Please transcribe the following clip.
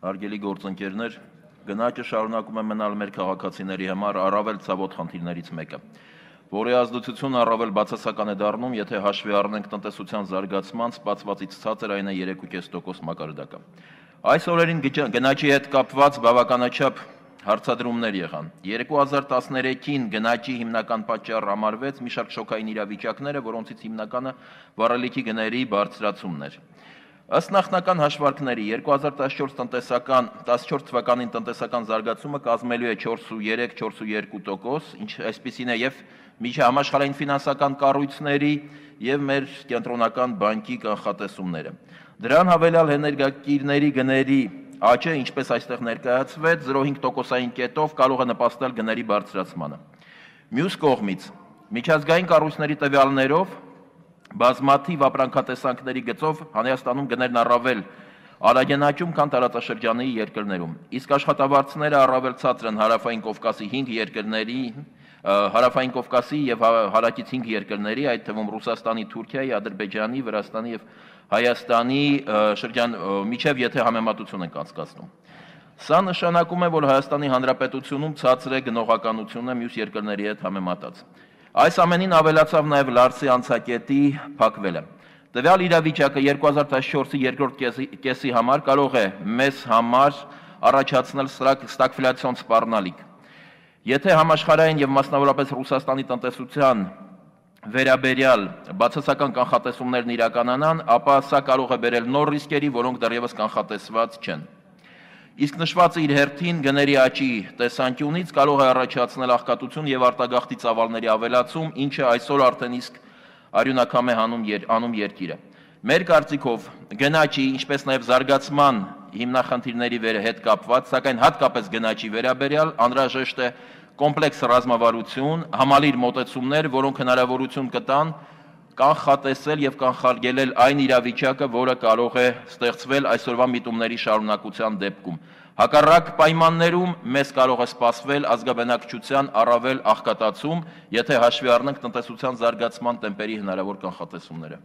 Հարգելի գործընկերներ, գնաճը շարունակում է մնալ մեր քաղաքացիների համար առավել ցավոտ խնդիրներից մեկը, որի ազդեցությունը առավել բացասական է դառնում, եթե հաշվի առնենք տնտեսության զարգացման սպասվածից ցածր այն է 3.5% մակարդակը։ Այս օրերին գնաճի հետ կապված բավականաչափ հարցադրումներ եղան։ 2013-ին գնաճի հիմնական պատճառ համարվեց մի շարք շոկային իրավիճակները, որոնցից հիմնականը վառելիքի գների բարձրացումն էր։ Ըստ նախնական հաշվարկների 2014 թվականին տնտեսական զարգացումը կազմելու է 4.3-4.2%, ինչ այսպիսին է եւ միջհամաշխարհային ֆինանսական կառույցների եւ մեր կենտրոնական բանկի կանխատեսումները։ Դրան հավելյալ էներգակիրների գների աճը, ինչպես այստեղ ներկայացվեց, 0.5%-ային կետով կարող է նպաստել գների բարձրացմանը։ Մյուս կողմից, միջազգային կառույցների տվյալներով բազմաթիվ ապրանքատեսանքների գծով Հայաստանում գներն առավել արագ են, քան տարածաշրջանի երկրներում, իսկ աշխատավարձները առավել ցածր են Հարավային Կովկասի 5 երկրների, Հարավային Կովկասի եւ հարակից 5 երկրների, այդ թվում Ռուսաստանի, Թուրքիայի, Ադրբեջանի, Վրաստանի եւ Հայաստանի միջև եթե համեմատություն ենք անցկացնում։ Սա նշանակում է, որ Հայաստանի Հանրապետությունում ցածր է գնողականությունը մյուս երկրների հետ համեմատած։ Այս ամենին ավելացավ նաև Լարսի անցակետի փակվելը։ Տվյալ իրավիճակը 2014-ի երկրորդ կեսի համար կարող է մեզ համար առաջացնել ստագֆլյացիոն սպառնալիք։ Եթե համաշխարհային եւ մասնավորապես Ռուսաստանի տնտեսության վերաբերյալ բացասական կանխատեսումներն իրականանան, ապա սա կարող է բերել նոր ռիսկերի, որոնք դեռևս կանխատեսված չեն։ Իսկ նշվածը իր հերթին գների աճի տեսանկյունից կարող է առաջացնել աղքատություն եւ արտագաղթի ծավալների ավելացում, ինչը այսօր արդեն իսկ արյունակամ է անում երկիրը։ Մեր կարծիքով գնաճի, ինչպես նաեւ զարգացման հիմնախնդիրների հետ կապված, սակայն հատկապես գնաճի վերաբերյալ անհրաժեշտ է կոմպլեքս ռազմավարություն, համալիր մոտեցումներ, որոնք հնարավորություն կտան կանխատեսել եւ կանխարգելել այն իրավիճակը, որը կարող է ստեղծվել այսօրվա միտումների շարունակության դեպքում։ Հակառակ պայմաններում մեզ կարող է սպասվել ազգաբնակչության առավել աղքատացում, եթե հաշվի առնենք տնտեսության զարգացման տեմպերի հնարավոր կանխատեսումները։